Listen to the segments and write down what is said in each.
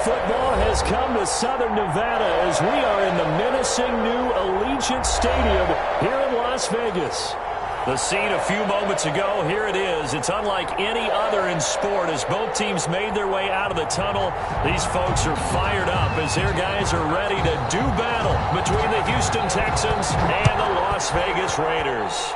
football has come to Southern Nevada as we are in the menacing new Allegiant Stadium here in Las Vegas. The scene a few moments ago, here it is. It's unlike any other in sport as both teams made their way out of the tunnel. These folks are fired up as their guys are ready to do battle between the Houston Texans and the Las Vegas Raiders.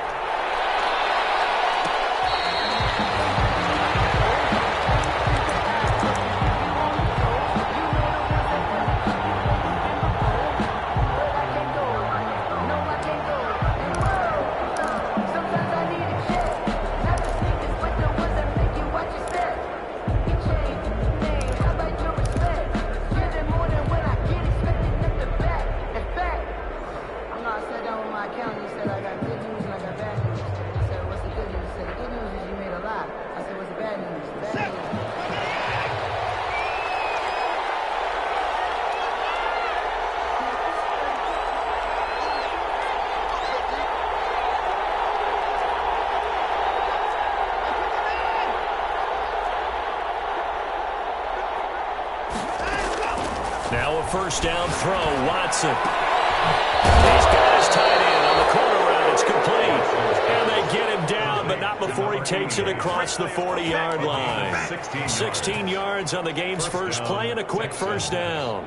Now a first down throw, Watson. He's got his tight end on the corner route. It's complete. And they get him down, but not before he takes it across the 40-yard line. 16 yards on the game's first play and a quick first down.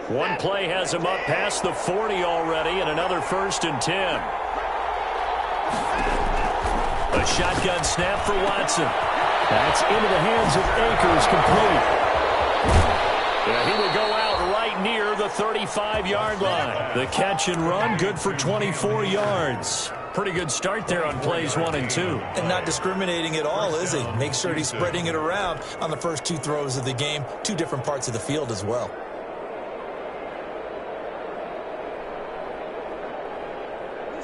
One play has him up past the 40 already and another 1st and 10. A shotgun snap for Watson. That's into the hands of Akers, complete. Yeah, he will go out right near the 35-yard line. The catch and run, good for 24 yards. Pretty good start there on plays 1 and 2. And not discriminating at all, is he? Make sure he's spreading it around on the first 2 throws of the game. 2 different parts of the field as well.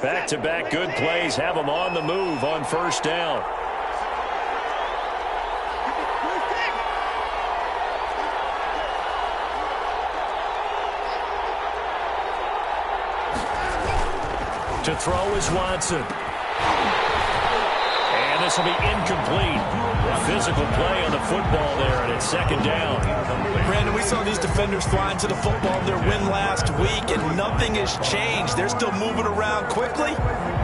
Back-to-back good plays have them on the move on first down. To throw is Watson. And this will be incomplete. A physical play on the football there, and it's 2nd down. Brandon, we saw these defenders flying to the football in their win last week, and nothing has changed. They're still moving around quickly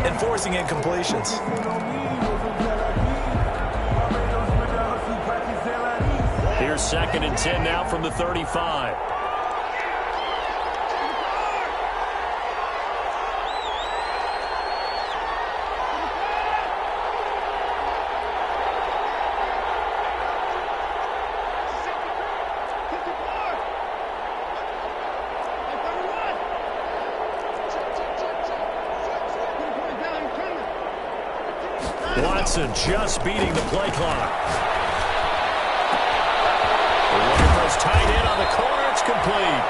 and forcing incompletions. Here's 2nd and 10 now from the 35. Watson just beating the play clock. Rivers tight end on the corner. It's complete.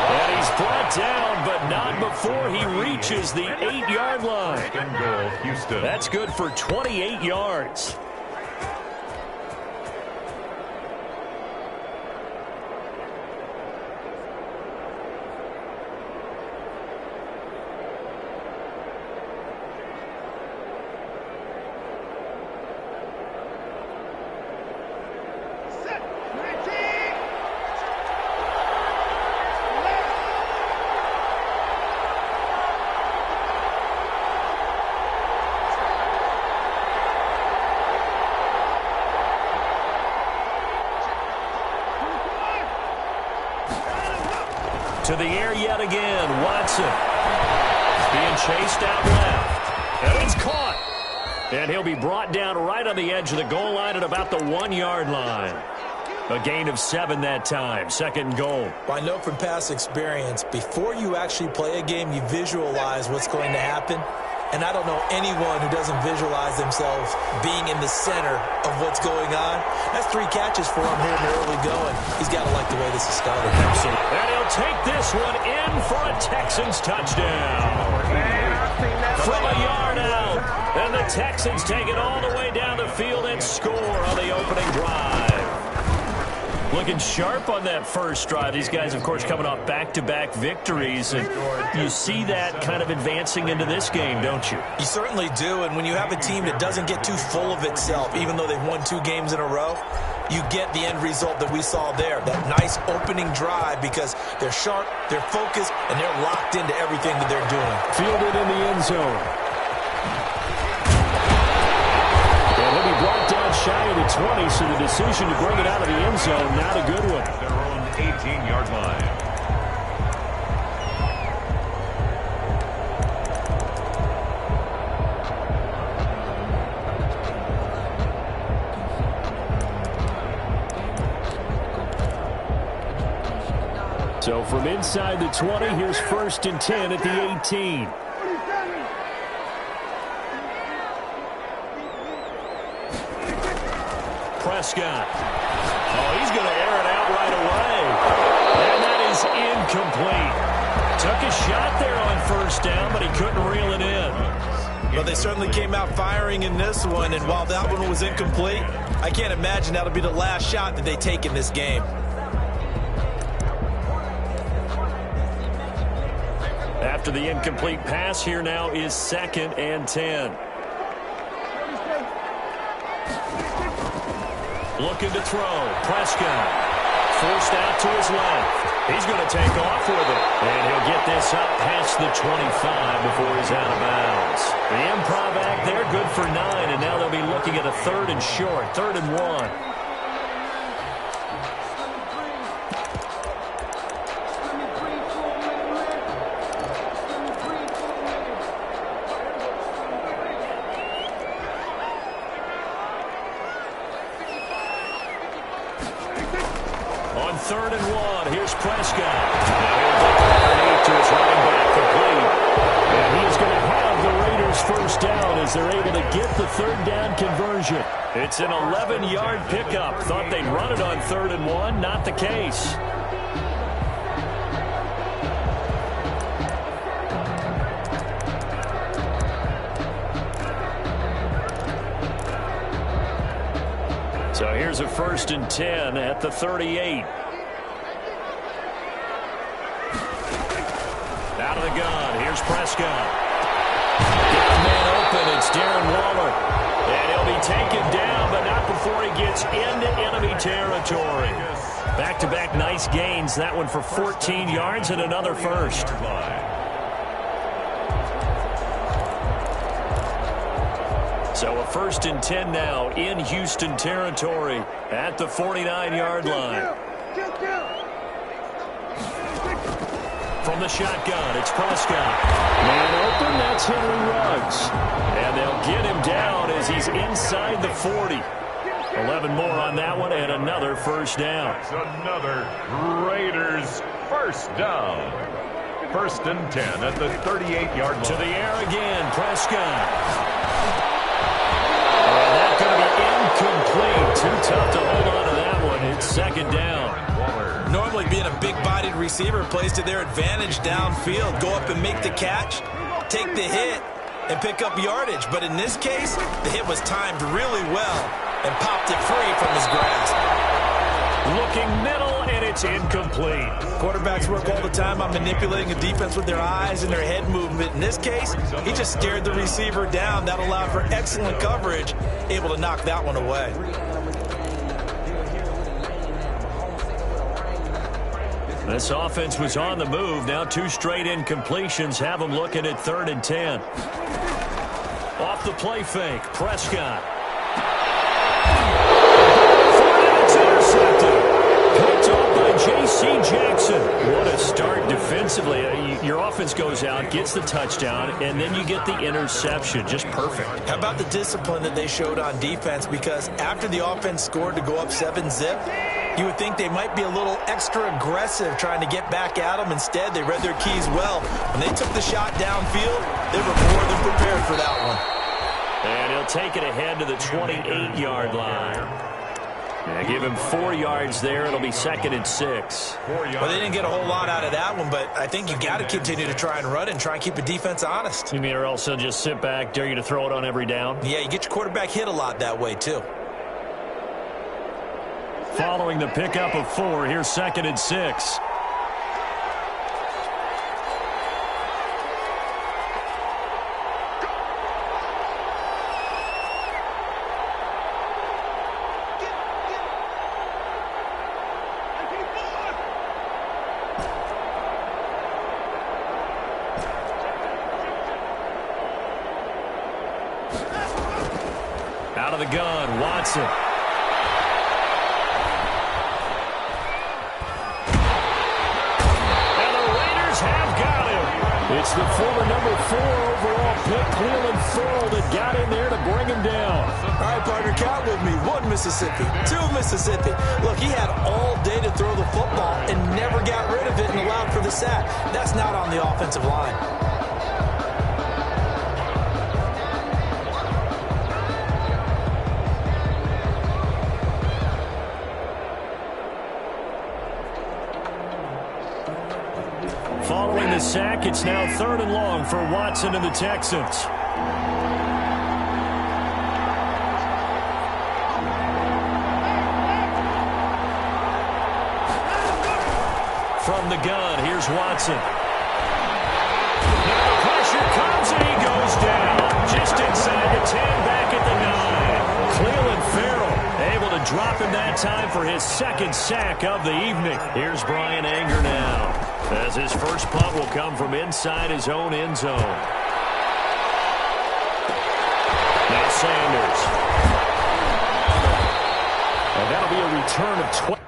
And he's brought down, but not before he reaches the 8-yard line. 2nd goal, Houston. That's good for 28 yards. To the air yet again, Watson. Being chased out left. And it's caught. And he'll be brought down right on the edge of the goal line at about the 1-yard line. A gain of 7 that time. 2nd goal. I know from past experience, before you actually play a game, you visualize what's going to happen. And I don't know anyone who doesn't visualize themselves being in the center of what's going on. That's 3 catches for him here in the early going. He's got to like the way this is started. And he'll take this one in for a Texans touchdown. From a yard out. And the Texans take it all the way down the field and score on the opening drive. Looking sharp on that first drive. These guys, of course, coming off back-to-back victories. And you see that kind of advancing into this game, don't you? You certainly do. And when you have a team that doesn't get too full of itself, even though they've won 2 games in a row, you get the end result that we saw there. That nice opening drive because they're sharp, they're focused, and they're locked into everything that they're doing. Fielded in the end zone. And he'll be brought down shy of the 20, so the decision to bring it out of the end zone, not a good one. Their own 18-yard line. So from inside the 20, here's 1st and 10 at the 18. Prescott. Oh, he's going to air it out right away. And that is incomplete. Took a shot there on 1st down, but he couldn't reel it in. Well, they certainly came out firing in this one, and while that one was incomplete, I can't imagine that'll be the last shot that they take in this game. After the incomplete pass, here now is 2nd and 10. Looking to throw. Prescott. Forced out to his left. He's going to take off with it. And he'll get this up past the 25 before he's out of bounds. The improv act there, good for 9. And now they'll be looking at a 3rd and short. 3rd and 1. On 3rd and 1, here's Prescott. Now he'll get underneath to his running back complete. And he is going to have the Raiders 1st down as they're able to get the 3rd down conversion. It's an 11-yard pickup. Thought they'd run it on 3rd and 1. Not the case. So here's a 1st and 10 at the 38. Out of the gun. Here's Prescott. Got a man open. It's Darren Waller. And he'll be taken down, but not before he gets into enemy territory. Back-to-back nice gains. That one for 14 yards and another 1st. So a 1st and 10 now in Houston territory at the 49-yard line. From the shotgun, it's Prescott. Man open, that's Henry Ruggs. And they'll get him down as he's inside the 40. 11 more on that one and another 1st down. That's another Raiders 1st down. 1st and 10 at the 38-yard line. To the air again, Prescott. Going to be incomplete. Too tough to hold on to that one. It's 2nd down. Normally being a big-bodied receiver plays to their advantage downfield. Go up and make the catch, take the hit, and pick up yardage. But in this case, the hit was timed really well and popped it free from his grasp. Looking middle, and it's incomplete. Quarterbacks work all the time on manipulating a defense with their eyes and their head movement. In this case, he just stared the receiver down. That allowed for excellent coverage, able to knock that one away. This offense was on the move. Now 2 straight incompletions have them looking at 3rd and 10. Off the play fake, Prescott. Intercepted. Picked off by J.C. Jackson. What a start defensively. Your offense goes out, gets the touchdown, and then you get the interception. Just perfect. How about the discipline that they showed on defense? Because after the offense scored to go up 7-zip, you would think they might be a little extra aggressive trying to get back at them. Instead, they read their keys well. When they took the shot downfield, they were more than prepared for that one. And he'll take it ahead to the 28-yard line. Yeah, give him 4 yards there. It'll be 2nd and 6. Well, they didn't get a whole lot out of that one, but I think you got to continue to try and run and try and keep the defense honest. You mean, or else they'll just sit back, dare you to throw it on every down? Yeah, you get your quarterback hit a lot that way, too. following the pickup of 4. Here's 2nd and 6. Out of the gun, Watson. And the Raiders have got him. It's the former number 4 overall pick, Cleveland Ferrell, that got in there to bring him down. All right, partner, count with me. 1 Mississippi, 2 Mississippi. Look, he had all day to throw the football and never got rid of it and allowed for the sack. That's not on the offensive line. Following the sack, it's now 3rd and long for Watson and the Texans. From the gun, here's Watson. Now the pressure comes and he goes down. Just inside the 10, back at the 9. Cleveland Ferrell able to drop him that time for his 2nd sack of the evening. Here's Brian Anger now, as his first punt will come from inside his own end zone. Now Sanders. And that'll be a return of 12.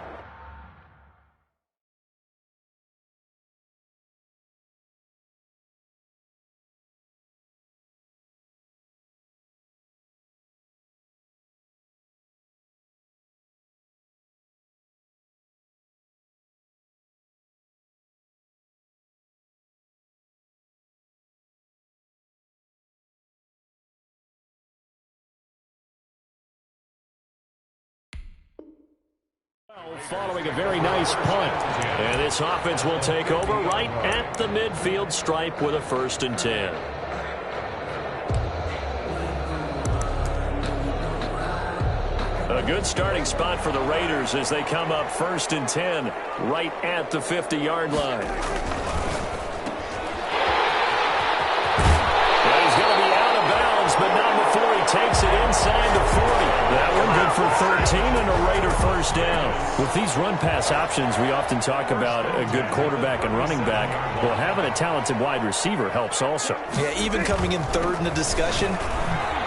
Following a very nice punt. And this offense will take over right at the midfield stripe with a 1st and 10. A good starting spot for the Raiders as they come up 1st and 10 right at the 50-yard line. Well, he's going to be out of bounds, but not before he takes it inside the 40. That one good for 13 and a Raider 1st down. With these run-pass options, we often talk about a good quarterback and running back. Well, having a talented wide receiver helps also. Yeah, even coming in 3rd in the discussion,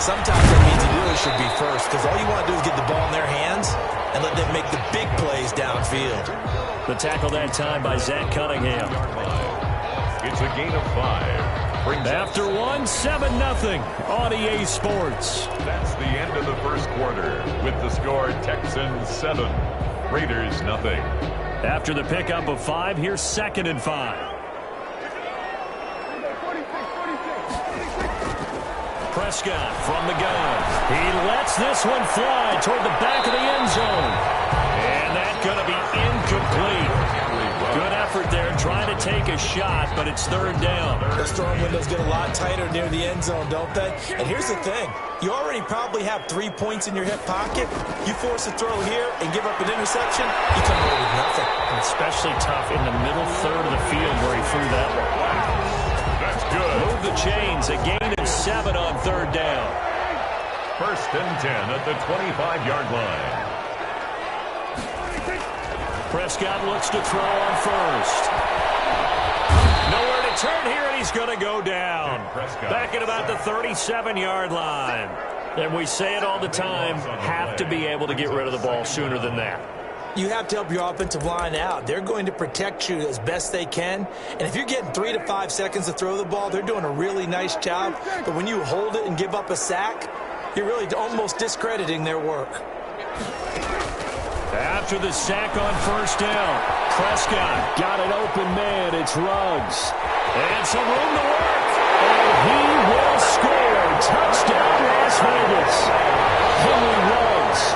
sometimes that means it really should be 1st, because all you want to do is get the ball in their hands and let them make the big plays downfield. The tackle that time by Zach Cunningham. It's a gain of 5. After 1, 7-0 on EA Sports. That's the end of the first quarter with the score Texans 7, Raiders 0. After the pickup of 5, here's 2nd and 5. Prescott from the gun. He lets this one fly toward the back of the end zone. And that's going to be incomplete. Good effort there trying to take a shot, but it's 3rd down. The storm windows get a lot tighter near the end zone, don't they? And here's the thing. You already probably have 3 points in your hip pocket. You force a throw here and give up an interception, you come away with nothing. And especially tough in the middle 3rd of the field where he threw that one. That's good. Move the chains. A gain of 7 on 3rd down. 1st and 10 at the 25-yard line. Prescott looks to throw on 1st. Nowhere to turn here, and he's going to go down. Back at about the 37-yard line. And we say it all the time, have to be able to get rid of the ball sooner than that. You have to help your offensive line out. They're going to protect you as best they can. And if you're getting 3 to 5 seconds to throw the ball, they're doing a really nice job. But when you hold it and give up a sack, you're really almost discrediting their work. After the sack on 1st down, Prescott got an open man. It's Ruggs. And some room to work. And he will score. Touchdown, Las Vegas. Henry Ruggs,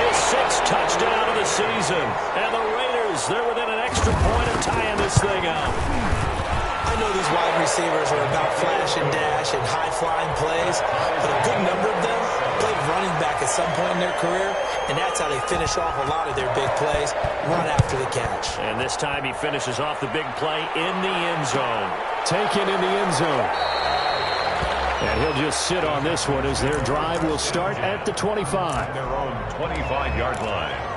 his 6th touchdown of the season. And the Raiders, they're within an extra point of tying this thing up. I know these wide receivers are about flash and dash and high-flying plays, but a good number of them play running back at some point in their career, and that's how they finish off a lot of their big plays, run after the catch. And this time he finishes off the big play in the end zone. Taken in the end zone. And he'll just sit on this one as their drive will start at the 25. Their own 25-yard line.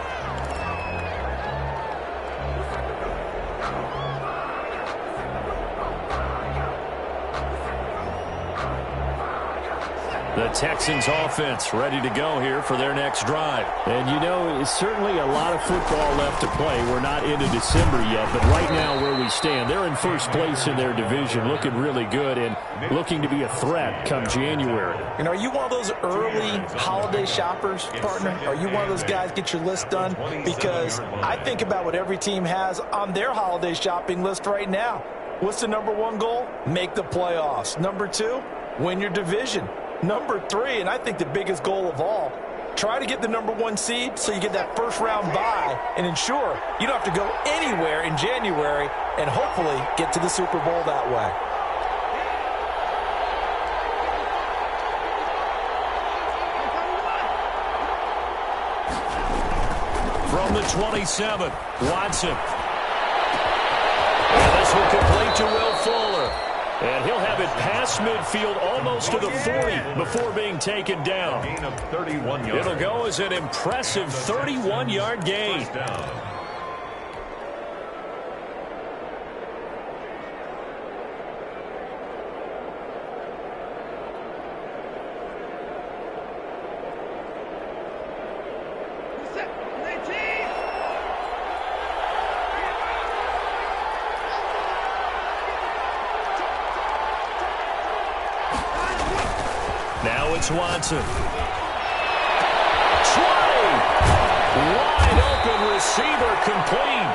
The Texans offense ready to go here for their next drive. And you know, it's certainly a lot of football left to play. We're not into December yet, but right now where we stand, they're in first place in their division, looking really good and looking to be a threat come January. And are you one of those early holiday shoppers, partner? Are you one of those guys get your list done? Because I think about what every team has on their holiday shopping list right now. What's the number one goal? Make the playoffs. Number two, win your division. Number three, and I think the biggest goal of all, try to get the number one seed so you get that first round bye and ensure you don't have to go anywhere in January and hopefully get to the Super Bowl that way. From the 27, Watson. And this will complete to Will Fuller. And he'll have it past midfield almost to the 40 before being taken down. Gain of 31 yards. It'll go as an impressive 31-yard gain. First down. Now it's Watson. 20! Wide open receiver complete.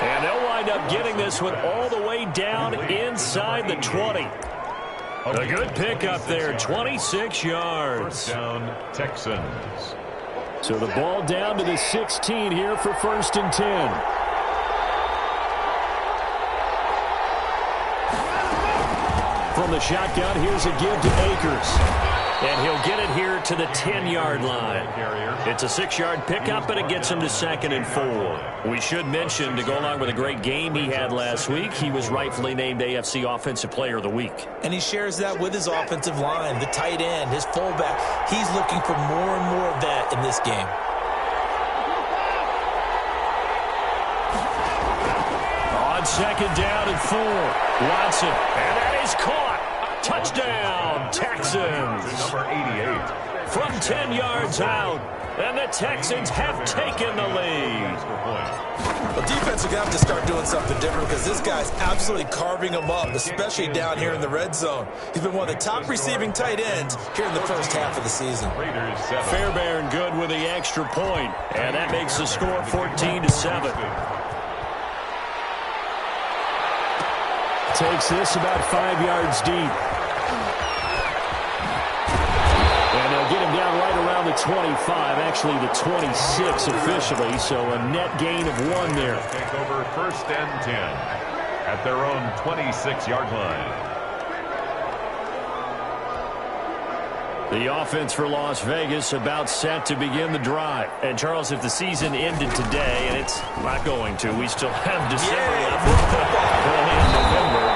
And they'll wind up getting this one all the way down inside the 20. A good pickup there, 26 yards. First down, Texans. So the ball down to the 16 here for 1st and 10. From the shotgun, here's a give to Akers. And he'll get it here to the 10-yard line. It's a 6-yard pickup, and it gets him to 2nd and 4. We should mention, to go along with a great game he had last week, he was rightfully named AFC Offensive Player of the Week. And he shares that with his offensive line, the tight end, his fullback. He's looking for more and more of that in this game. On 2nd down and 4, Watson. And that is caught. Touchdown, Texans. Number 88. From 10 yards out, and the Texans have taken the lead. The defense are going to have to start doing something different because this guy's absolutely carving them up, especially down here in the red zone. He's been one of the top receiving tight ends here in the first half of the season. Fairbairn good with the extra point, and that makes the score 14-7. Takes this about 5 yards deep. And they'll get him down right around the 25, actually the 26 officially, so a net gain of 1 there. Take over 1st and 10 at their own 26-yard line. The offense for Las Vegas about set to begin the drive. And, Charles, if the season ended today, and it's not going to, we still have December left early in November,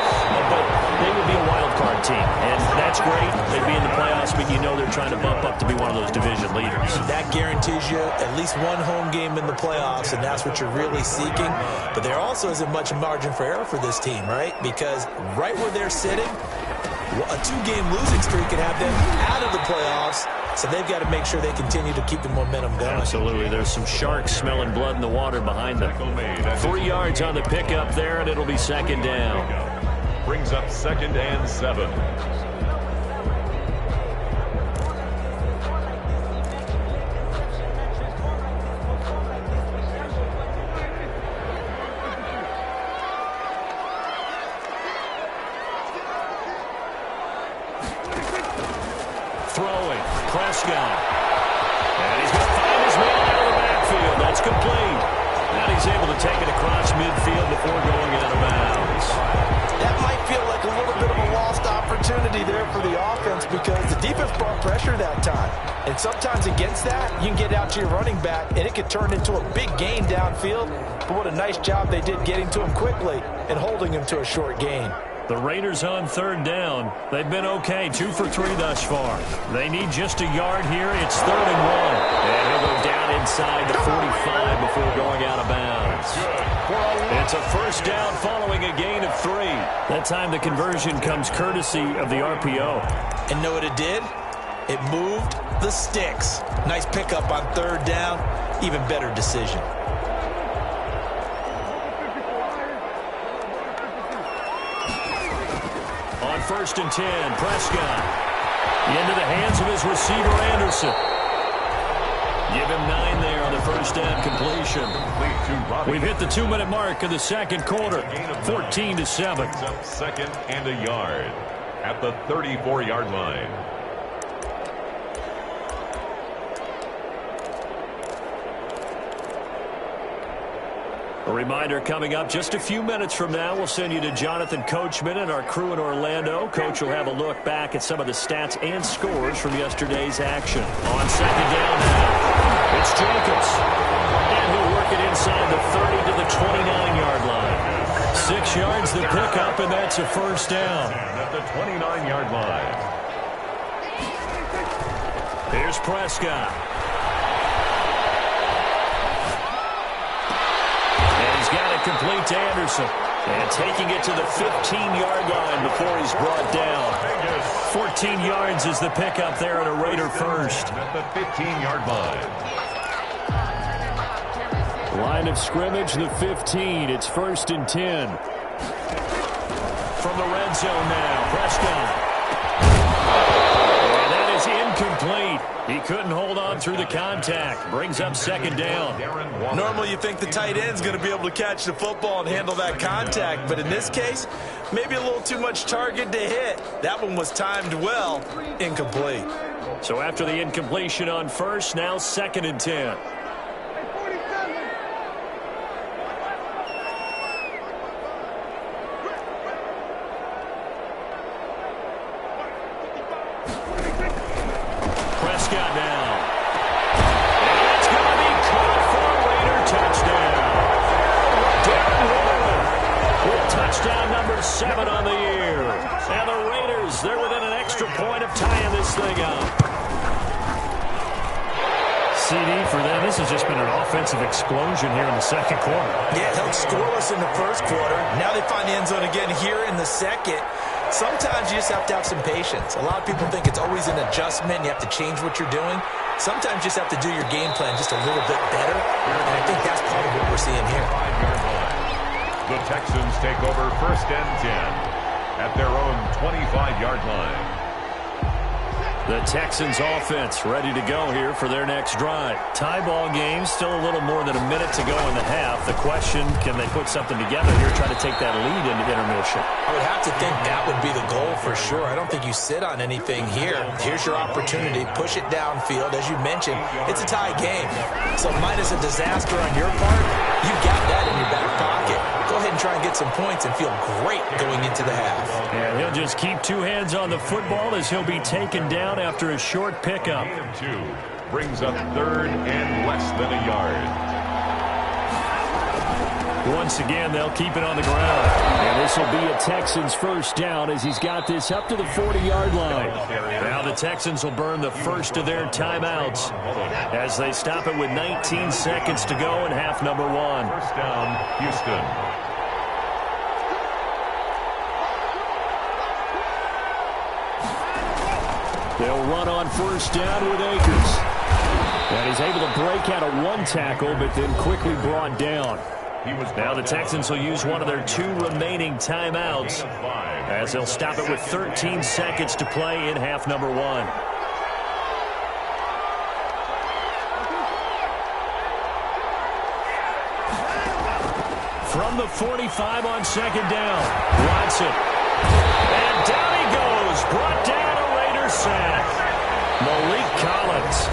but they would be a wild card team. And that's great. They'd be in the playoffs, but you know they're trying to bump up to be one of those division leaders. That guarantees you at least one home game in the playoffs, and that's what you're really seeking. But there also isn't much margin for error for this team, right? Because right where they're sitting, a 2-game losing streak can have them out of the playoffs, so they've got to make sure they continue to keep the momentum going. Absolutely. There's some sharks smelling blood in the water behind them. 3 yards on the pickup there, and it'll be 2nd down. Brings up 2nd and 7. Throwing, Prescott. And he's going to find his man out of the backfield. That's complete. And he's able to take it across midfield before going out of bounds. That might feel like a little bit of a lost opportunity. opportunity there for the offense because the defense brought pressure that time. And sometimes against that, you can get out to your running back, and it could turn into a big gain downfield. But what a nice job they did getting to him quickly and holding him to a short gain. The Raiders on third down. They've been okay, 2 for 3 thus far. They need just a yard here. It's 3rd and 1. And he'll go down inside the 45 before going out of bounds. It's a first down following a gain of 3. That time the conversion comes courtesy of the RPO. And know what it did? It moved the sticks. Nice pickup on 3rd down. Even better decision. On 1st and 10, Prescott. Into the hands of his receiver, Anderson. Give him 9 there on the first down completion. We've hit the 2-minute mark of the second quarter, 14-7. Up 2nd and a yard at the 34-yard line. A reminder coming up just a few minutes from now, we'll send you to Jonathan Coachman and our crew in Orlando. Coach will have a look back at some of the stats and scores from yesterday's action. On 2nd down now, it's Jacobs. And he'll work it inside the 30 to the 29-yard line. 6 yards the pickup, and that's a first down. At the 29-yard line. Here's Prescott. Got it complete to Anderson. And taking it to the 15-yard line before he's brought down. 14 yards is the pickup there at a Raider first. At the 15-yard line. Line of scrimmage, the 15. It's 1st and 10. From the red zone now, Prescott. And that is incomplete. He couldn't hold on through the contact. Brings up 2nd down. Normally you think the tight end's going to be able to catch the football and handle that contact, but in this case, maybe a little too much target to hit. That one was timed well, incomplete. So after the incompletion on first, now 2nd and 10. Prescott now. And it's going to be caught for a Raider touchdown. Darren Waller with touchdown number 7 on the year. And the Raiders, they're within an extra point of tying this thing up. CD for them. This has just been an offensive explosion here in the second quarter. Yeah, held scoreless in the first quarter. Now they find the end zone again here in the second. Sometimes you just have to have some patience. A lot of people think it's always an adjustment. You have to change what you're doing. Sometimes you just have to do your game plan just a little bit better. And I think that's part of what we're seeing here. The Texans take over 1st and 10 at their own 25-yard line. The Texans offense ready to go here for their next drive. Tie ball game, still a little more than a minute to go in the half. The question, can they put something together here, try to take that lead into intermission? I would have to think that would be the goal for sure. I don't think you sit on anything here. Here's your opportunity. Push it downfield. As you mentioned, it's a tie game. So minus a disaster on your part, you've got that in your back pocket. Go ahead and try and get some points and feel great going into the half. And he'll just keep 2 hands on the football as he'll be taken down after a short pickup. 2 brings up 3rd and less than a yard. Once again, they'll keep it on the ground. And this will be a Texans first down as he's got this up to the 40-yard line. Now the Texans will burn the first of their timeouts as they stop it with 19 seconds to go in half number 1. First down, Houston. They'll run on first down with Akers. And he's able to break out of 1 tackle, but then quickly brought down. Now the Texans will use one of their 2 remaining timeouts as they'll stop it with 13 seconds to play in half number 1. From the 45 on 2nd down, Watson. And down he goes, brought down a Raider sack. Malik Collins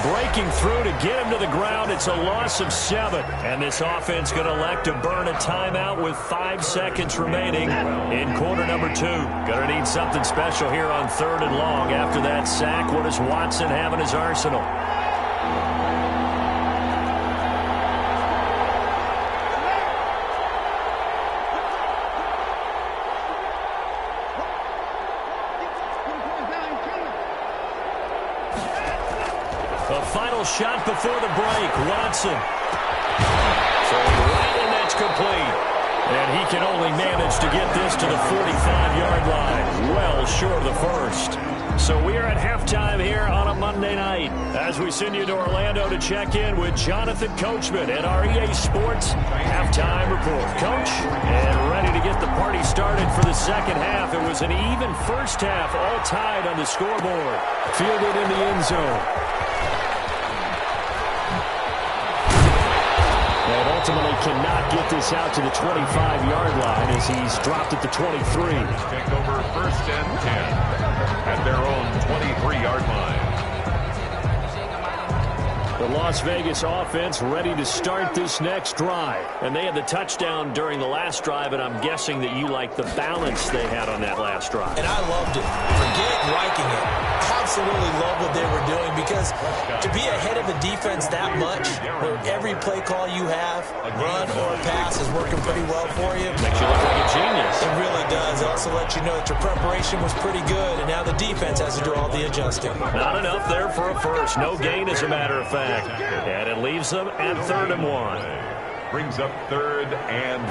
breaking through to get him to the ground. It's a loss of 7. And this offense going to elect to burn a timeout with 5 seconds remaining in quarter number 2. Going to need something special here on 3rd and long. After that sack, what does Watson have in his arsenal? The final shot before the break. Watson. Right, and that's complete. And he can only manage to get this to the 45-yard line. Well short of the first. So we are at halftime here on a Monday night as we send you to Orlando to check in with Jonathan Coachman at our EA Sports Halftime Report. Coach, and ready to get the party started for the second half. It was an even first half, all tied on the scoreboard. Fielded in the end zone. And ultimately cannot get this out to the 25-yard line as he's dropped at the 23. Take over 1st and 10 at their own 23-yard line. The Las Vegas offense ready to start this next drive. And they had the touchdown during the last drive, and I'm guessing that you like the balance they had on that last drive. And I loved it. Forget liking it. Absolutely love what they were doing, because to be ahead of a defense that much, where every play call you have, run or pass, is working pretty well for you. Makes you look like a genius. It really does. It also lets you know that your preparation was pretty good, and now the defense has to do all the adjusting. Not enough there for a first. No gain, as a matter of fact. And it leaves them at 3rd and 1. Brings up 3rd and 1.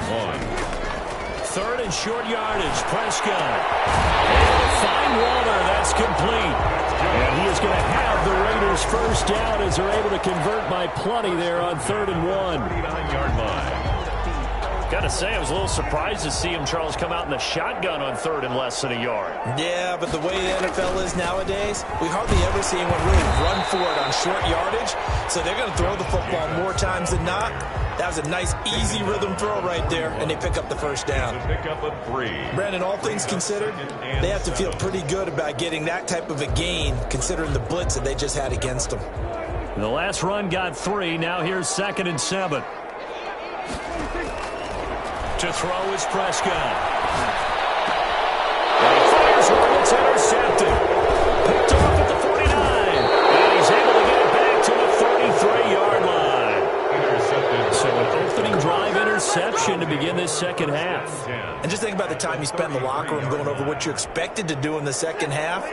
3rd and short yardage. Prescott. And find Waller. That's complete. And he is going to have the Raiders first down as they're able to convert by plenty there on 3rd and 1. 39-yard line. Got to say, I was a little surprised to see him, Charles, come out in the shotgun on 3rd and less than a yard. Yeah, but the way the NFL is nowadays, we hardly ever see anyone really run for it on short yardage. So they're going to throw the football more times than not. That was a nice, easy rhythm throw right there, and they pick up the first down. Pick up a 3. Brandon, all things considered, they have to feel pretty good about getting that type of a gain, considering the blitz that they just had against them. The last run got 3. Now here's 2nd and 7. To throw is Prescott. And he fires one. It's intercepted. Picked off at the 49. And he's able to get it back to the 33-yard line. Intercepted. So an opening drive interception to begin this second half. And just think about the time you spent in the locker room going over what you expected to do in the second half.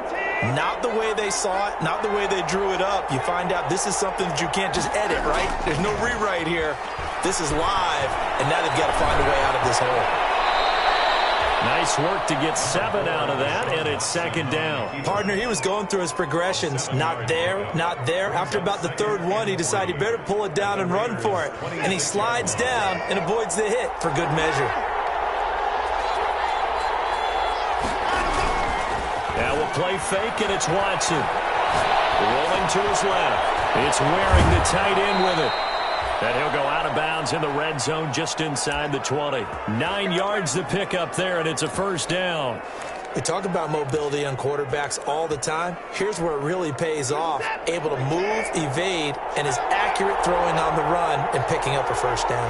Not the way they saw it, not the way they drew it up. You find out this is something that you can't just edit, right? There's no rewrite here. This is live, and now they've got to find a way out of this hole. Nice work to get 7 out of that, and it's 2nd down. Partner, he was going through his progressions. Not there, not there. After about the 3rd one, he decided he better pull it down and run for it. And he slides down and avoids the hit for good measure. Now we'll play fake, and it's Watson. Rolling to his left. It's Waring, the tight end, with it. And he'll go out of bounds in the red zone just inside the 20. 9 yards to pick up there, and it's a first down. We talk about mobility on quarterbacks all the time. Here's where it really pays off. Able to move, evade, and is accurate throwing on the run and picking up a first down.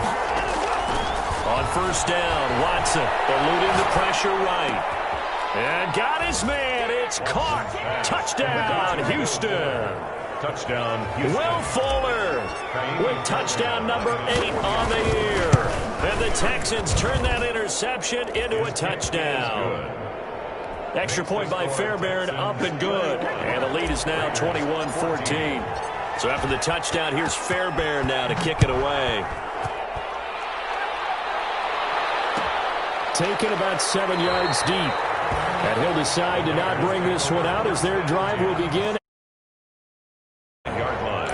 On first down, Watson eluding the pressure right. And got his man. It's caught. Touchdown, Houston. Touchdown, Houston. Will Fuller with touchdown number 8 on the year. And the Texans turn that interception into a touchdown. Extra point by Fairbairn, up and good. And the lead is now 21-14. So after the touchdown, here's Fairbairn now to kick it away. Taken about 7 yards deep. And he'll decide to not bring this one out as their drive will begin. Yard line.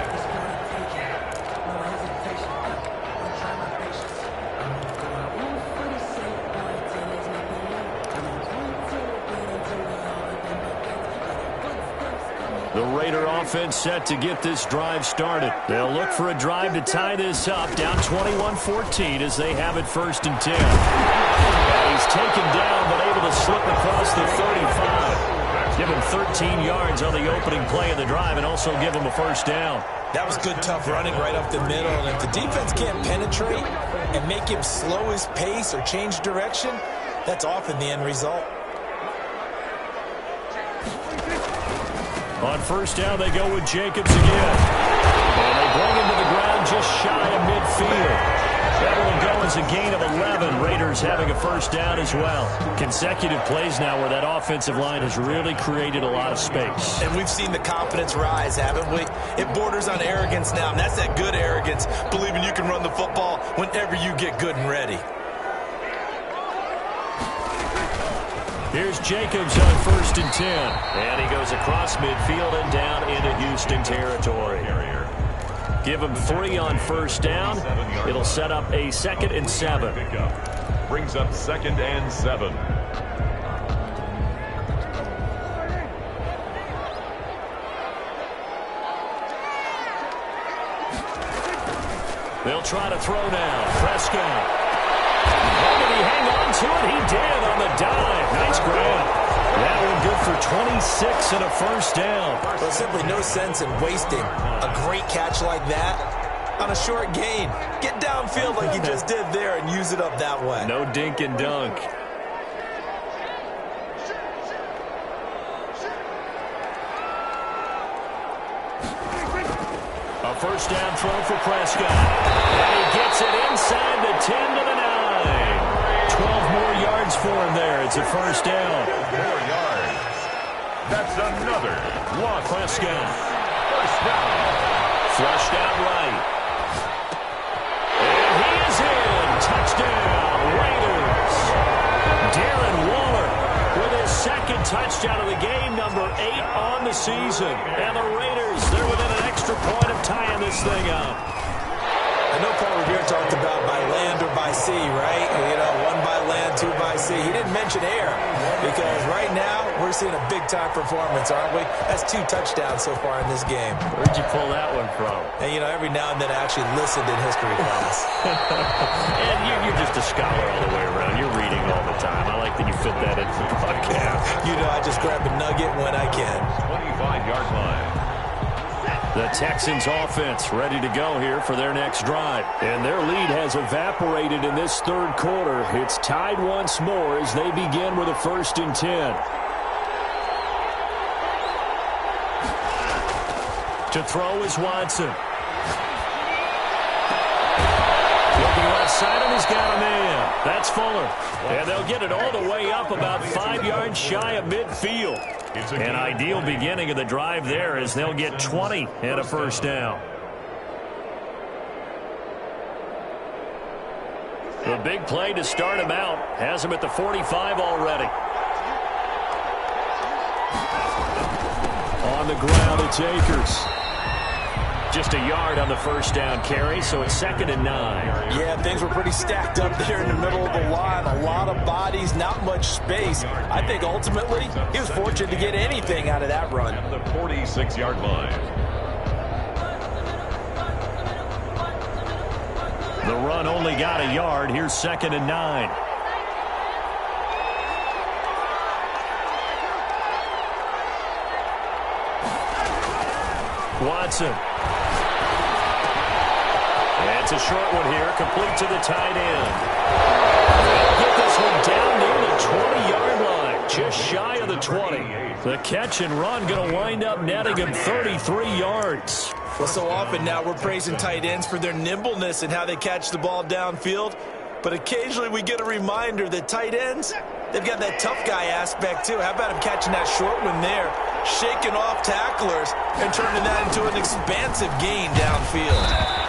The Raider offense set to get this drive started. They'll look for a drive to tie this up, down 21-14 as they have it 1st and 10. And he's taken down but able to slip across the 35. Given 13 yards on the opening play of the drive and also give them a first down. That was good, tough running right up the middle. And if the defense can't penetrate and make him slow his pace or change direction, that's often the end result. On first down, they go with Jacobs again. And they bring him to the ground just shy of midfield. That will go as a gain of 11. Raiders having a first down as well. Consecutive plays now where that offensive line has really created a lot of space. And we've seen the confidence rise, haven't we? It borders on arrogance now, and that's that good arrogance, believing you can run the football whenever you get good and ready. Here's Jacobs on first and 10. And he goes across midfield and down into Houston territory. Give him 3 on first down. It'll set up a 2nd and 7. Brings up 2nd and 7. They'll try to throw now. Prescott. Did he hang on to it? He did on the dive. Nice grab. That one good for 26 and a first down. Well, simply no sense in wasting a great catch like that on a short gain. Get downfield like you just did there and use it up that way. No dink and dunk. A first down throw for Prescott. And he gets it inside the 10 to the 9. 12 more yards for him there. It's a first down. 4 yards. That's another loss. Prescott. First down. Flushed out right. And he is in. Touchdown, Raiders. Darren Waller with his 2nd touchdown of the game, number 8 on the season. And the Raiders, they're within an extra point of tying this thing up. I know Paul Revere talked about by land or by sea, right? You know, 1 by land, 2 by sea. He didn't mention air because right now we're seeing a big-time performance, aren't we? That's 2 touchdowns so far in this game. Where'd you pull that one from? And, you know, every now and then I actually listened in history class. And you're just a scholar all the way around. You're reading all the time. I like that you fit that into the podcast. You know, I just grab a nugget when I can. 25-yard line. The Texans offense ready to go here for their next drive. And their lead has evaporated in this 3rd quarter. It's tied once more as they begin with a 1st and 10. To throw is Watson. Looking left side, and he's got a man. That's Fuller. And they'll get it all the way up about 5 yards shy of midfield. An ideal beginning of the drive there as they'll get 20 and a first down. The big play to start him out has him at the 45 already. On the ground, it's Akers. Just a yard on the first down carry, so it's 2nd and 9. Yeah, things were pretty stacked up there in the middle of the line. A lot of bodies, not much space. I think ultimately he was fortunate to get anything out of that run. The 46-yard line. The run only got a yard. Here's 2nd and 9. Watson. It's a short one here, complete to the tight end. They'll get this one down near the 20-yard line, just shy of the 20. The catch and run going to wind up netting him 33 yards. Well, so often now we're praising tight ends for their nimbleness and how they catch the ball downfield. But occasionally we get a reminder that tight ends, they've got that tough guy aspect too. How about him catching that short one there, shaking off tacklers, and turning that into an expansive gain downfield.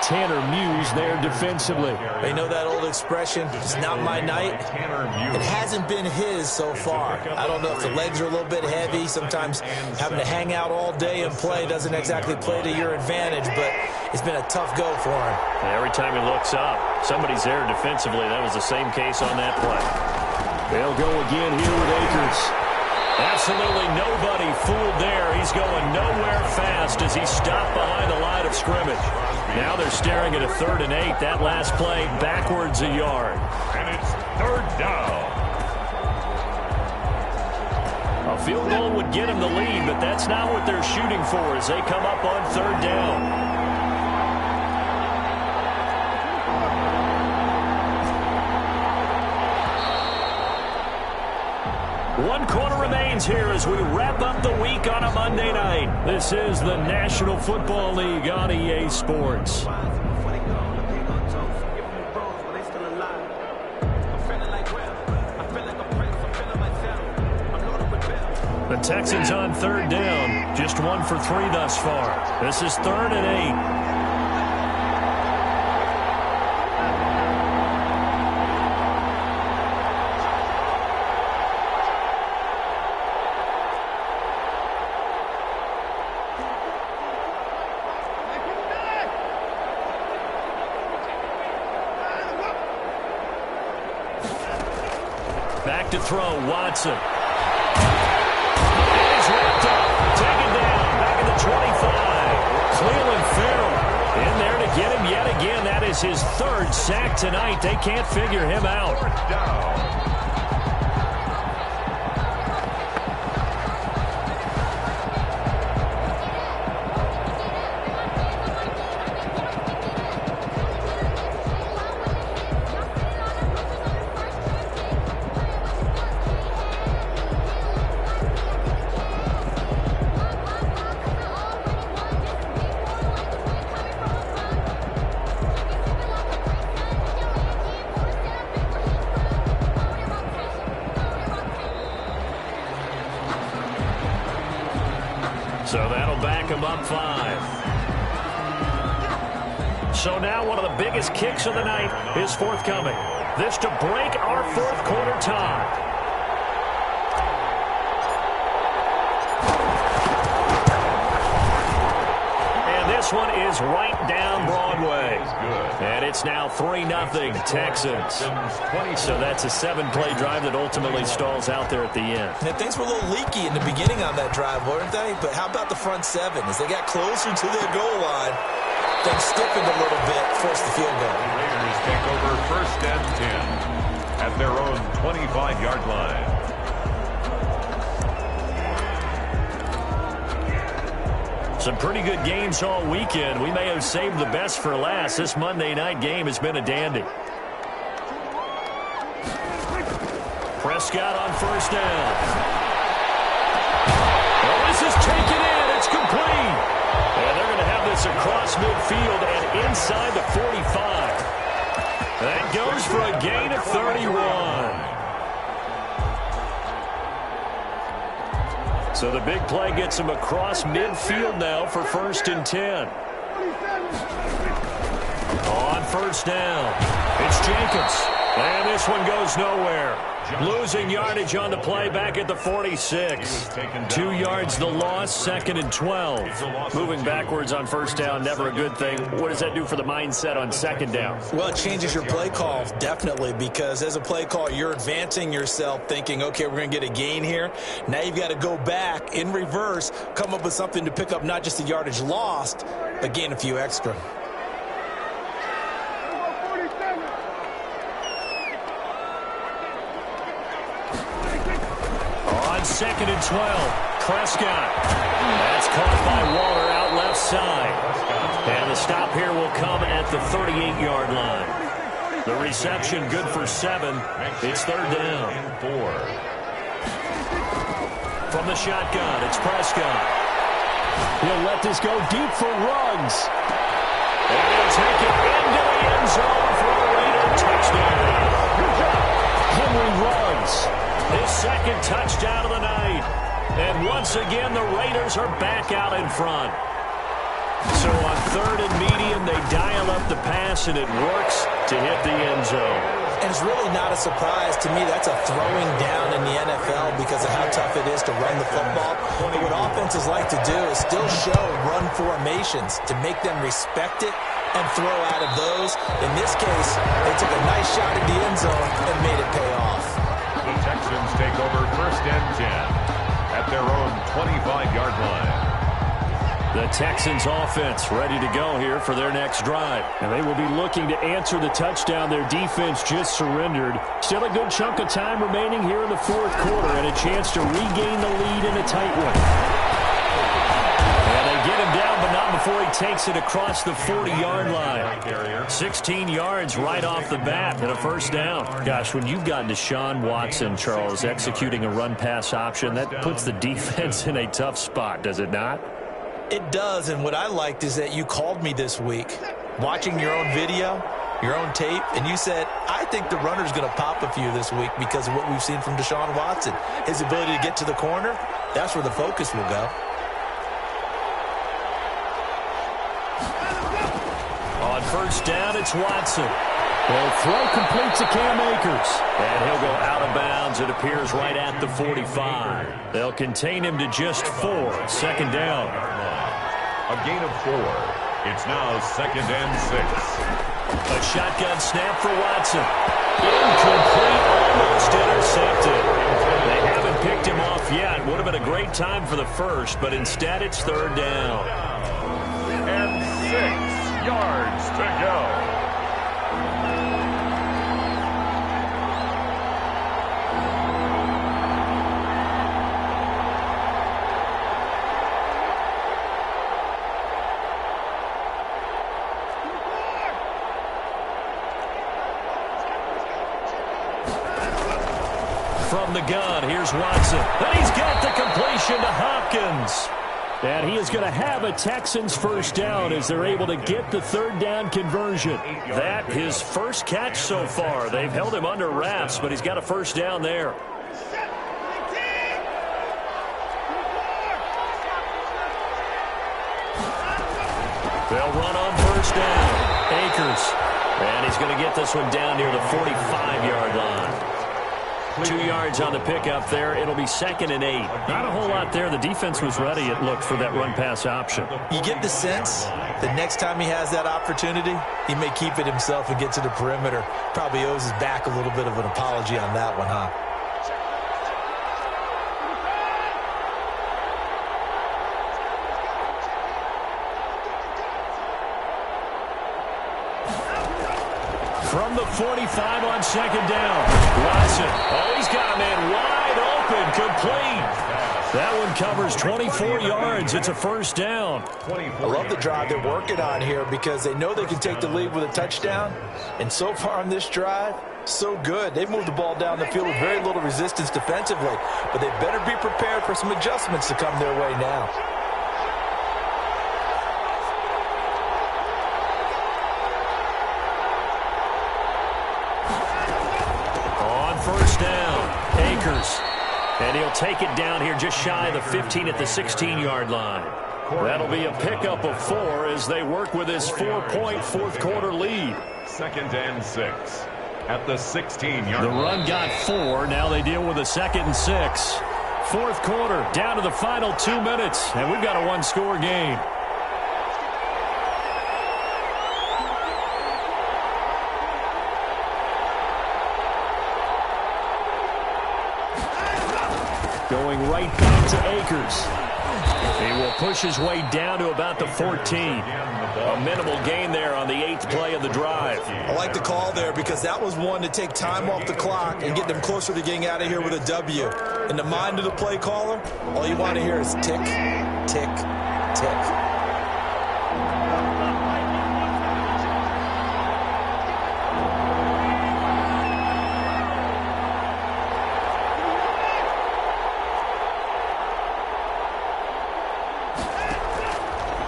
Tanner Muse there defensively. You know that old expression, it's not my night? It hasn't been his so far. I don't know if the legs are a little bit heavy. Sometimes having to hang out all day and play doesn't exactly play to your advantage, but it's been a tough go for him. And every time he looks up, somebody's there defensively. That was the same case on that play. They'll go again here with Akers. Absolutely nobody fooled there. He's going nowhere fast as he stopped behind the line of scrimmage. Now they're staring at a 3rd and 8. That last play backwards a yard. And it's 3rd down. A field goal would get them the lead, but that's not what they're shooting for as they come up on third down. One quarter remains here as we wrap up the week on a Monday night. This is the National Football League on EA Sports. The Texans on third down, just 1 for 3 thus far. This is 3rd and 8. Back to throw, Watson. And he's wrapped up, taken down, back at the 25. Cleveland Farrell in there to get him yet again. That is his 3rd sack tonight. They can't figure him out. 4th down. So that'll back him up 5. So now one of the biggest kicks of the night is forthcoming. This to break our 4th quarter tie. And this one is right down Broadway. And it's now 3-0 Texans. So that's a 7-play drive that ultimately stalls out there at the end. And things were a little leaky in the beginning on that drive, weren't they? But how about the front 7? As they got closer to their goal line, things stiffened a little bit, forced the field goal. The Raiders take over 1st and 10 at their own 25-yard line. Some pretty good games all weekend. We may have saved the best for last. This Monday night game has been a dandy. Prescott on 1st down. Oh, this is taken in. It's complete. And they're going to have this across midfield and inside the 45. That goes for a gain of 31. So the big play gets him across midfield now for 1st and 10. On 1st down, it's Jacobs. And this one goes nowhere. Losing yardage on the play back at the 46. 2 yards the loss, 2nd and 12. Moving backwards on 1st down, never a good thing. What does that do for the mindset on 2nd down? Well, it changes your play call, definitely, because as a play call, you're advancing yourself thinking, okay, we're going to get a gain here. Now you've got to go back in reverse, come up with something to pick up not just the yardage lost, but gain a few extra. On 2nd and 12, Prescott. That's caught by Waller out left side. And the stop here will come at the 38-yard line. The reception good for 7. It's 3rd down. 4. From the shotgun, it's Prescott. He'll let this go deep for Ruggs. And he'll take it into the end zone for a Raider touchdown. Henry Ruggs. His 2nd touchdown of the night. And once again, the Raiders are back out in front. So on 3rd and medium, they dial up the pass, and it works to hit the end zone. And it's really not a surprise to me. That's a throwing down in the NFL because of how tough it is to run the football. But what offenses like to do is still show run formations to make them respect it and throw out of those. In this case, they took a nice shot at the end zone and made it pay off. The Texans take over 1st and 10 at their own 25-yard line. The Texans offense ready to go here for their next drive. And they will be looking to answer the touchdown their defense just surrendered. Still a good chunk of time remaining here in the fourth quarter and a chance to regain the lead in a tight one. And they get him down, but not before he takes it across the 40-yard line. 16 yards right off the bat and a first down. Gosh, when you've got Deshaun Watson, Charles, executing a run-pass option, that puts the defense in a tough spot, does it not? It does, and what I liked is that you called me this week, watching your own video, your own tape, and you said, I think the runner's going to pop a few this week because of what we've seen from Deshaun Watson. His ability to get to the corner, that's where the focus will go. On first down, it's Watson. Well, throw complete to Cam Akers. And he'll go out of bounds, it appears, right at the 45. They'll contain him to just 4. Second down. A gain of 4. It's now 2nd and 6. A shotgun snap for Watson. Incomplete, almost intercepted. They haven't picked him off yet. Would have been a great time for the first, but instead it's third down. And 6 yards to go. From the gun, here's Watson. And he's got the completion to Hopkins. And he is going to have a Texans first down as they're able to get the third down conversion. That his first catch so far. They've held him under wraps, but he's got a first down there. They'll run on first down. Akers. And he's going to get this one down near the 45-yard line. 2 yards on the pickup there. It'll be 2nd and 8. Not a whole lot there. The defense was ready, it looked, for that run-pass option. You get the sense that next time he has that opportunity, he may keep it himself and get to the perimeter. Probably owes his back a little bit of an apology on that one, huh? From the 45 on second down. Watson. Oh, he's got a man wide open. Complete. That one covers 24 yards. It's a first down. I love the drive they're working on here because they know they can take the lead with a touchdown. And so far on this drive, so good. They've moved the ball down the field with very little resistance defensively. But they better be prepared for some adjustments to come their way now. First down, Akers. And he'll take it down here just shy of the 15 at the 16-yard line. That'll be a pickup of 4 as they work with his 4-point fourth-quarter lead. 2nd and 6 at the 16-yard The line. run got 4. Now they deal with a 2nd and 6. Fourth quarter, down to the final 2 minutes, and we've got a one-score game. Going right back to Akers. He will push his way down to about the 14. A minimal gain there on the 8th play of the drive. I like the call there because that was one to take time off the clock and get them closer to getting out of here with a W. In the mind of the play caller, all you want to hear is tick, tick, tick.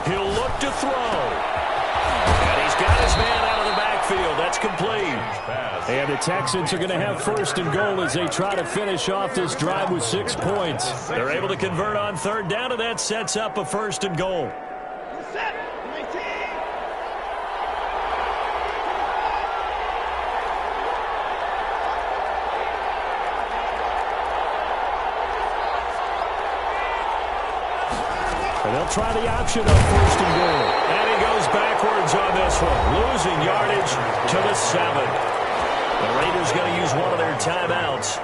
He'll look to throw. And he's got his man out of the backfield. That's complete. And the Texans are going to have first and goal as they try to finish off this drive with 6 points. They're able to convert on third down, and that sets up a first and goal. And they'll try the option on first and goal. And he goes backwards on this one, losing yardage to the 7. The Raiders going to use one of their timeouts.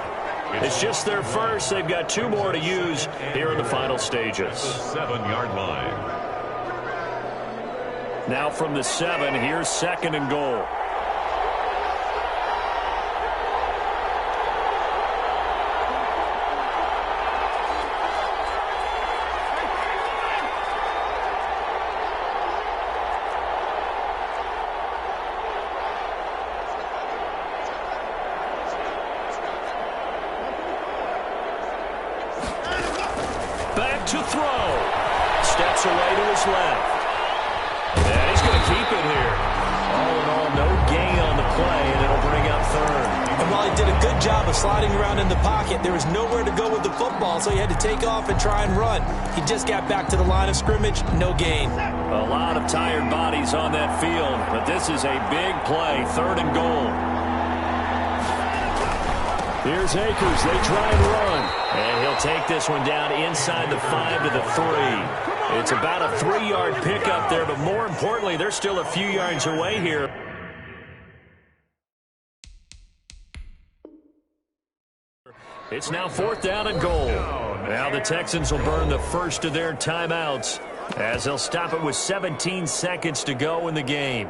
It's just their first. They've got 2 more to use here in the final stages. The 7-yard line. Now from the 7, here's 2nd and goal. Back to throw. Steps away to his left. And he's going to keep it here. All in all, no gain on the play, and it'll bring up 3rd. And while he did a good job of sliding around in the pocket, there was nowhere to go with the football, so he had to take off and try and run. He just got back to the line of scrimmage, no gain. A lot of tired bodies on that field, but this is a big play, 3rd and goal. Here's Akers. They try and run. And he'll take this one down inside the 5 to the 3. It's about a 3-yard pickup there, but more importantly, they're still a few yards away here. It's now 4th down and goal. Now the Texans will burn the first of their timeouts as they'll stop it with 17 seconds to go in the game.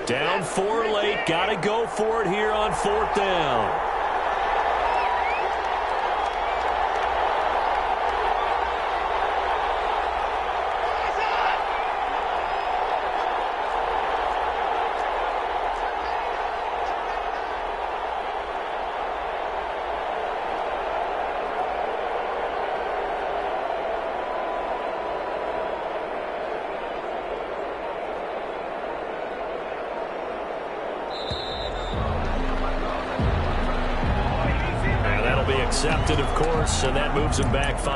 Down 4 late. Got to go for it here on 4th down. Accepted, of course, and that moves him back 5.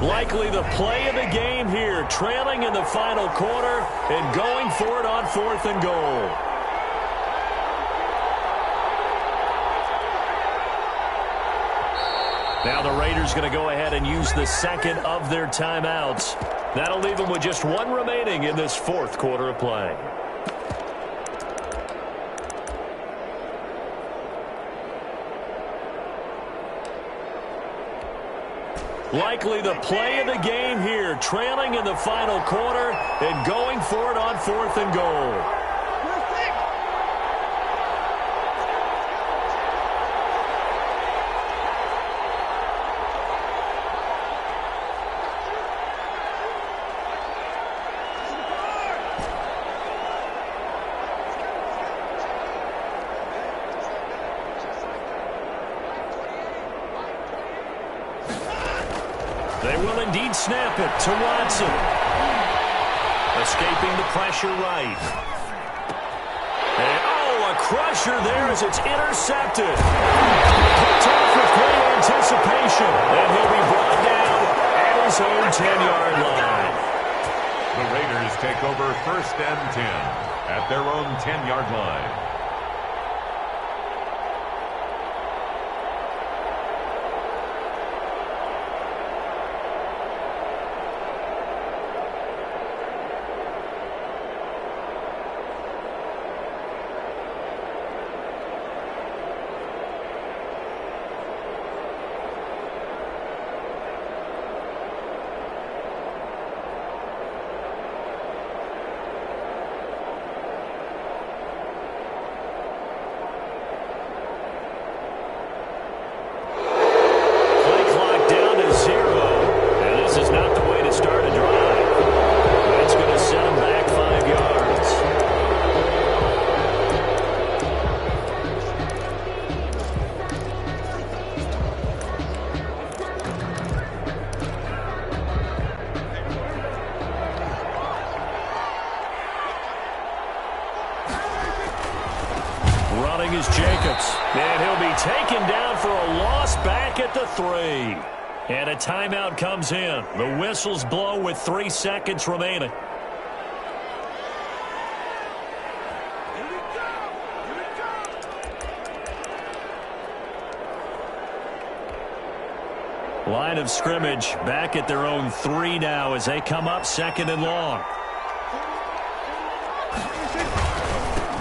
Likely the play of the game here, trailing in the final quarter and going for it on 4th and goal. Now the Raiders going to go ahead and use the 2nd of their timeouts. That'll leave them with just 1 remaining in this 4th quarter of play. Likely the play of the game here, trailing in the final quarter and going for it on 4th and goal. They will indeed snap it to Watson. Escaping the pressure right. And, a crusher there as it's intercepted. Picked off with great anticipation. And he'll be brought down at his own 10-yard line. The Raiders take over 1st and 10 at their own 10-yard line. Running is Jacobs. And he'll be taken down for a loss back at the 3. And a timeout comes in. The whistles blow with 3 seconds remaining. Line of scrimmage back at their own 3 now as they come up 2nd and long.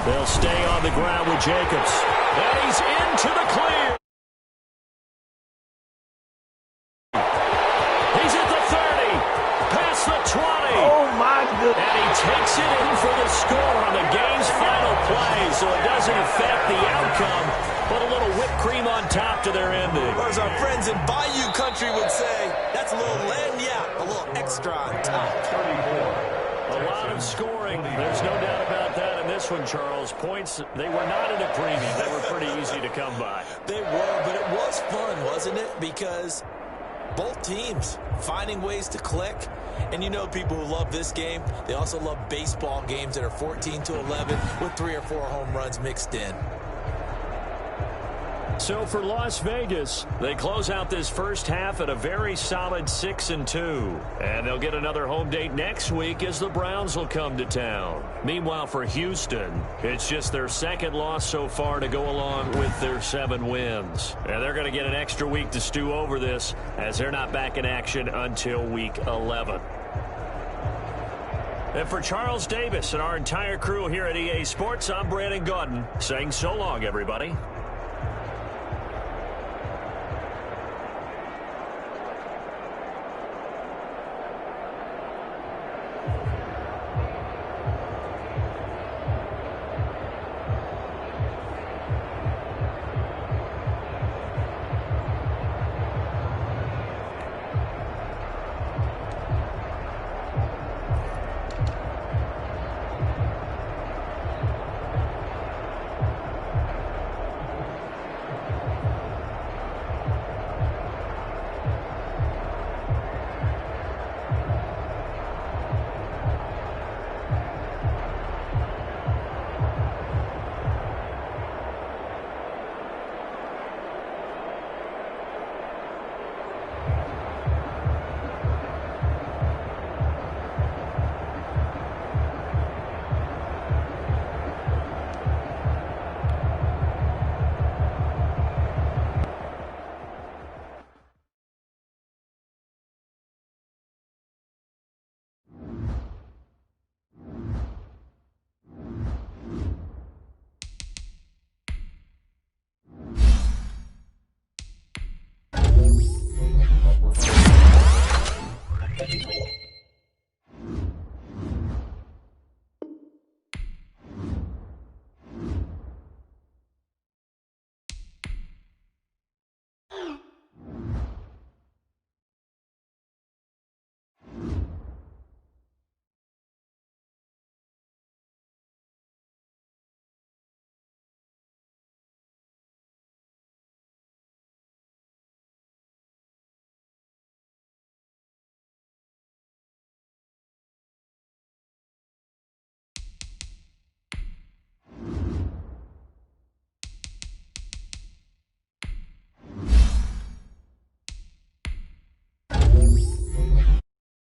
They'll stay on the ground with Jacobs. And he's into the clear. He's at the 30. Past the 20. Oh, my goodness. And he takes it in for the score on the game's final play, so it doesn't affect the outcome, but a little whipped cream on top to their ending. Or as our friends in Bayou Country would say, that's a little lagniappe, a little extra on top. A lot of scoring. There's no doubt about that in this one, Charles. Points, they were not in a premium. They were pretty easy to come by. They were, but it was fun, wasn't it? Because both teams finding ways to click. And you know people who love this game, they also love baseball games that are 14-11 with 3 or 4 home runs mixed in. So for Las Vegas, they close out this first half at a very solid 6-2. And they'll get another home date next week as the Browns will come to town. Meanwhile, for Houston, it's just their 2nd loss so far to go along with their 7 wins. And they're going to get an extra week to stew over this as they're not back in action until week 11. And for Charles Davis and our entire crew here at EA Sports, I'm Brandon Gaudin saying so long, everybody.